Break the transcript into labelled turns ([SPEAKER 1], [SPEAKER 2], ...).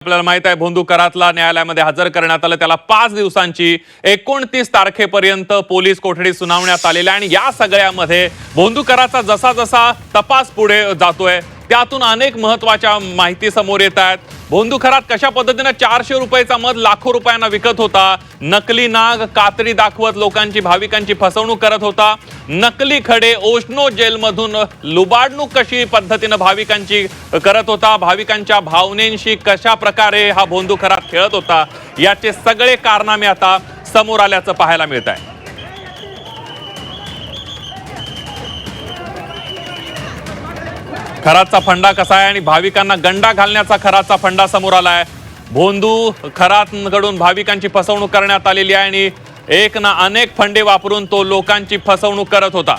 [SPEAKER 1] आपल्याला माहित आहे भोंदू करातला न्यायालयामध्ये हजर करण्यात आलं। त्याला 5 दिवसांची 29 तारखेपर्यंत पोलीस कोठडी सुनावण्यात आलेली आहे। आणि या सगळ्यामध्ये भोंदू कराचा जसा जसा तपास पुढे जातोय त्यातून अनेक महत्त्वाच्या माहिती समोर येत आहेत। भोंदू खरात कशा पद्धतीने 400 रुपयाचा मध लाखो रुपयांना विकत होता, नकली नाग कात्री दाखवत लोकांची भाविकांची फसवणूक करत होता, नकली खडे ओशनो जेलमधून लुबाडणूक कशी पद्धतीने भाविकांची करत होता, भाविकांच्या भावनेंशी कशा प्रकारे हा भोंदू खरात खेळत होता, याचे सगळे कारनामे आता समोर आल्याचं पाहायला मिळत आहे। खरातचा फंडा कसा आहे आणि भाविकांना गंडा घालण्याचा खरातचा फंडा समोर आलाय। भोंदू खरातकडून भाविकांची फसवणूक करण्यात आलेली आहे आणि एक ना अनेक फंडे वापरून तो लोकांची फसवणूक करत होता।